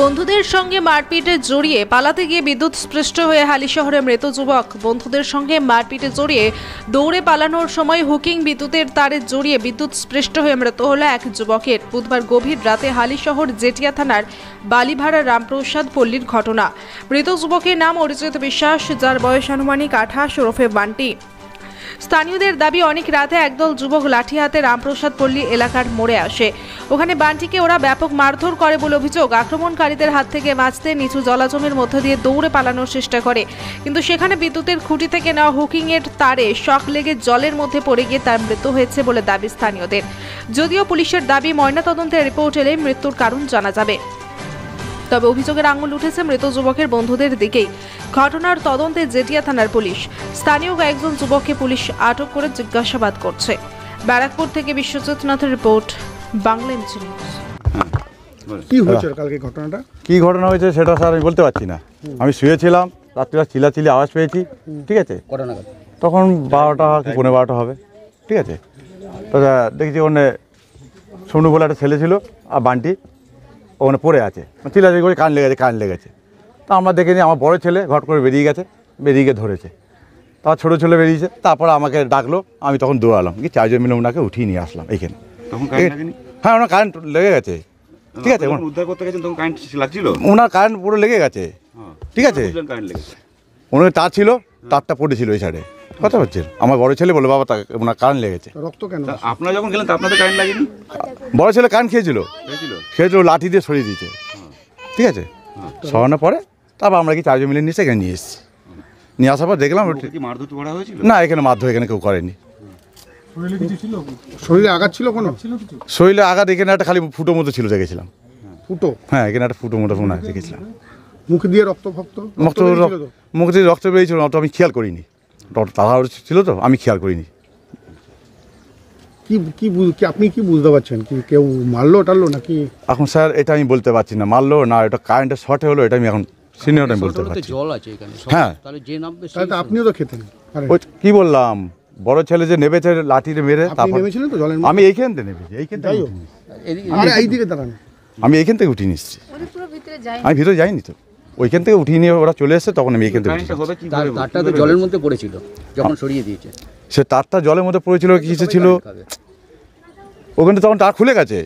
বন্ধুদের সঙ্গে মারপিটে জড়িয়ে পালাতে গিয়ে বিদ্যুৎস্পৃষ্ট হয়ে হালিশহরে মৃত যুবক। বন্ধুদের সঙ্গে মারপিটে জড়িয়ে দৌড়ে পালানোর সময় হুকিং বিদ্যুতের তারে জড়িয়ে বিদ্যুৎস্পৃষ্ট হয়ে মৃত হলো এক যুবকের। বুধবার গভীর রাতে হালিশহর জেটিয়া থানার বালিভাড়া রামপ্রসাদ পল্লীর ঘটনা। মৃত যুবকের নাম অরিজিৎ বিশ্বাস, যার বয়স আনুমানিক 28, ওরফে বান্টি। স্থানীয়দের দাবি, অনেক রাতে একদল যুবক লাঠি হাতে রামপ্রসাদ পল্লী এলাকার মোড়ে আসে। ওখানে বান্টিকে ওরা ব্যাপক মারধর করে বলে অভিযোগ। আক্রমণকারীদের হাত থেকে বাঁচতে নিচু জলাজমির মধ্য দিয়ে দৌড়ে পালানোর চেষ্টা করে, কিন্তু সেখানে বিদ্যুতের খুঁটি থেকে নেওয়া হুকিং এর তারে শক লেগে জলের মধ্যে পড়ে গিয়ে তার মৃত্যু হয়েছে বলে দাবি স্থানীয়দের। যদিও পুলিশের দাবি, ময়নাতদন্তের রিপোর্ট এলে মৃত্যুর কারণ জানা যাবে। তবে অভিযোগের আঙুল উঠেছে মৃত যুবকের বন্ধুদের দিকেই। ঘটনার তদন্তে জেটিয়া থানার পুলিশ। স্থানীয় কয়েকজন যুবককে পুলিশ আটক করে জিজ্ঞাসাবাদ করছে। ব্যারাকপুর থেকে বিশ্বজিৎ নাথের রিপোর্ট, বাংলা নিউজ। কি হয়েছে কালকে ঘটনাটা? কি ঘটনা হয়েছে সেটা স্যার আমি বলতে পারছি না। আমি শুয়েছিলাম, রাত্রিবেলা চিল্লাচিল্লি আওয়াজ পেয়েছি, ঠিক আছে? তখন 12টা কি 12:15 হবে, ঠিক আছে? তো দেখছি ওখানে সোনু বলে একটা ছেলে ছিল আর বান্টি ওখানে পড়ে আছে, চিল্লাচিল্লি করে কান লেগেছে। তা আমরা দেখে নিই, আমার বড় ছেলে ঘট করে বেরিয়ে গিয়ে ধরেছে। তার ছোটো ছেলে বেরিয়েছে, তারপরে আমাকে ডাকলো, আমি তখন দৌড়ালাম, কি 4 জন মিলে ওনাকে উঠিয়ে নিয়ে আসলাম এইখানে। হ্যাঁ, ওনার কারেন্ট লেগে গেছে, ঠিক আছে? উদ্ধার করতে গেছেন তখন কারেন্ট লাগছিল, ওনার কারেন্ট পুরো লেগে গেছে, ঠিক আছে? ওনার তার ছিল, তারটা পড়েছিল ওই সাইডে, কথা হচ্ছে। আমার বড় ছেলে বলে, বাবা ওনার কারেন্ট লেগেছে। রক্ত কেন? আপনারা যখন গেলেন আপনাদের কারেন্ট লাগেনি? বড় ছেলে কারেন্ট খেয়েছিল, লাঠি দিয়ে সরিয়ে দিয়েছে, ঠিক আছে? সরানোর পরে তারপর আমরা কি 4 জন মিলে নিচে এখানে নিয়ে এসেছি। নিয়ে আসার পর দেখলাম না, এখানে মারধর এখানে কেউ করেনি। শরীরে আঘাত ছিল কোনো? শরীরে আঘাত এখানে একটা খালি ফুটো মতো ছিল, দেখেছিলাম। ফুটো? হ্যাঁ, এখানে একটা ফুটো মতো মনে হয় দেখেছিলাম। মুখ দিয়ে মুখ দিয়ে রক্ত বেরিয়েছিল, অত আমি খেয়াল করিনি, তাড়াহুড়ো ছিল তো আমি খেয়াল করিনি। আপনি কি বুঝতে পারছেন, কি কেউ মারলো টারলো নাকি? এখন স্যার এটা আমি বলতে পারছি না, মারলো না এটা কারেন্টের শর্টে হলো, এটা আমি এখন সিনিয়র টাইম বলতে পারছি। জল আছে এখানে, হ্যাঁ তাহলে যে নামবে তাহলে আপনিও তো খেতেন। ওই কি বললাম, বড় ছেলে যে নেমেছে লাঠিতে মেরে, তারপর নেমেছিলেন তো জলের? আমি এইখান থেকে নেমেছি, এইদিকে দাঁড়ান। আমি এইখান থেকে উঠিয়ে নিচ্ছি, আমি ভিতরে যাইনি তো, ওইখান থেকে উঠিয়ে নিয়ে ওরা চলে এসেছে, তখন আমি এইখান থেকে। তারটা তো জলের মধ্যে পড়েছিল যখন সরিয়ে দিয়েছে। সে তারটা জলের মধ্যে পড়েছিল, কিছু ছিল ওখানে, তখন তার খুলে গেছে,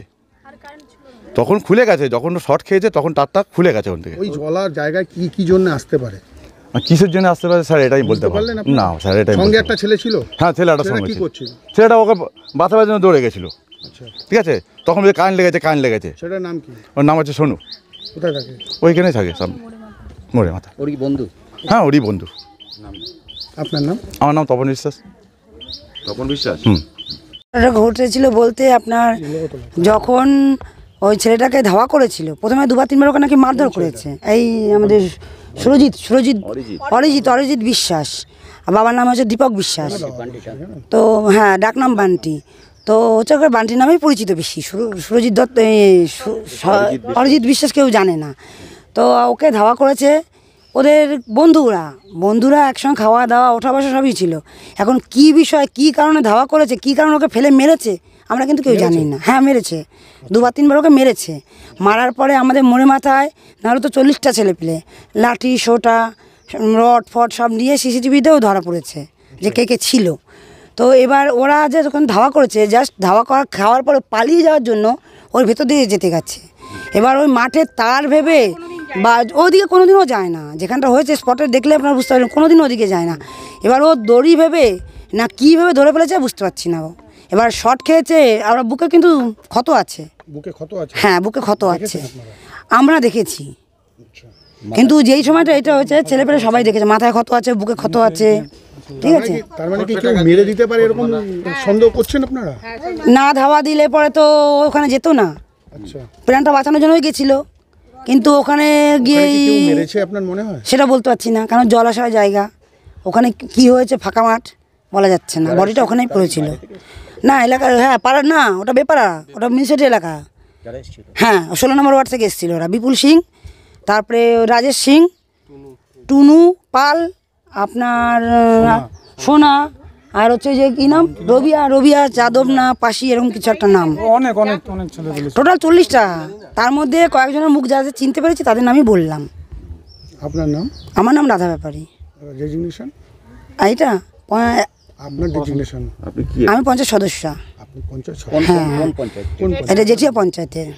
যখন শর্ট খেয়েছে তখন তারটা খুলে গেছে ওখান থেকে। ওই জলার জায়গায় কি জন্য আসতে পারে, কিসের জন্য আসতে পারে স্যার এটাই বলতে পারলেন না স্যার। এটাই সঙ্গে একটা ছেলে ছিল? হ্যাঁ, ছেলেটা সঙ্গে ছিল। ছেলেটা ওকে বাঁচাবার জন্য দৌড়ে গেছিল, ঠিক আছে? তখন কারেন্ট লেগেছে। সেটার নাম কি? ওর নাম হচ্ছে সোনু। কোথায় থাকে? ওইখানেই থাকে, সামনে মোড়ে মাথা। ওর কি বন্ধু? হ্যাঁ, ওরই বন্ধু। আপনার নাম? আমার নাম তপন বিশ্বাস। এটা ঘটেছিল বলতে আপনার, যখন ওই ছেলেটাকে ধাওয়া করেছিল, প্রথমে 2-3 ওকে নাকি মারধর করেছে। এই আমাদের অরিজিৎ বিশ্বাস, আর বাবার নাম হচ্ছে দীপক বিশ্বাস। তো হ্যাঁ, ডাকনাম বান্টি। তো হচ্ছে ওকে বান্টি নামেই পরিচিত বেশি। সুরজিৎ দত্ত, অরিজিৎ বিশ্বাস কেউ জানে না। তো ওকে ধাওয়া করেছে ওদের বন্ধুরা একসঙ্গে খাওয়া দাওয়া ওঠা বসা সবই ছিল। এখন কি বিষয়, কি কারণে ধাওয়া করেছে, কি কারণে ওকে ফেলে মেরেছে আমরা কিন্তু কেউ জানি না। হ্যাঁ, মেরেছে, 2-3 ওকে মেরেছে। মারার পরে আমাদের মোড়ে মাথায় নাহলে তো 40টা ছেলে পেলে লাঠি সোটা রড ফট সব নিয়ে সিসিটিভিতেও ধরা পড়েছে যে কে ছিল। তো এবার ওরা যে যখন ধাওয়া করেছে, জাস্ট খাওয়ার পরে পালিয়ে যাওয়ার জন্য ওর ভেতর দিয়ে যেতে গেছে। এবার ওই মাঠে তার ভেবে বা ওদিকে কোনোদিনও যায় না, যেখানটা হয়েছে স্পটে দেখলে আপনারা বুঝতে পারবেন, কোনোদিনও ওদিকে যায় না। এবার ও দড়ি ভেবে না কীভাবে ধরে ফেলেছে বুঝতে পারছি না। ও এবার শর্ট খেয়েছে, আর বুকে কিন্তু ক্ষত আছে। হ্যাঁ, বুকে ক্ষত আছে, আমরা দেখেছি। কিন্তু যেই সময়টা এটা হয়েছে ছেলেপেলে সবাই দেখেছে, মাথায় ক্ষত আছে, বুকে ক্ষত আছে, ঠিক আছে? তার মানে কি কেউ মেরে দিতে পারে এরকম সন্দেহ করছেন আপনারা? না, ধাওয়া দিলে পরে তো ওখানে যেত না। প্রাণটা বাঁচানোর জন্যই গেছিল, কিন্তু ওখানে গিয়ে মেরেছে আপনার মনে হয়? সেটা বলতে পারছি না, কারণ জলাশয় জায়গা, ওখানে কি হয়েছে ফাঁকা মাঠ, বলা যাচ্ছে না। বডিটা ওখানেই পড়েছিল। না এলাকার, হ্যাঁ পাড়ার না, ওটা বেপাড়া, ওটা মিউনিসিপালিটি এলাকা। হ্যাঁ, 16 নম্বর ওয়ার্ড থেকে এসেছিল ওরা, বিপুল সিং, তারপরে রাজেশ সিং, টুনু পাল, আপনার সোনা, আর হচ্ছে যে কি নাম রবিয়া যাদব না পাশি এরকম কিছু একটা নাম, অনেক অনেক অনেক ছেলে পেলে টোটাল 40টা। তার মধ্যে কয়েকজনের মুখ যাদের চিনতে পেরেছি তাদের নামই বললাম। আপনার নাম? আমার নাম রাধা ব্যাপারী। রেজিগনেশন? আর এটা আপনার ডেজিগনেশন? আপনি কি আমি পঞ্চায়েত সদস্য। আপনি পঞ্চায়েত হ্যাঁ কোন পঞ্চায়েত? কোন এটা জেঠিয়া পঞ্চায়েতের।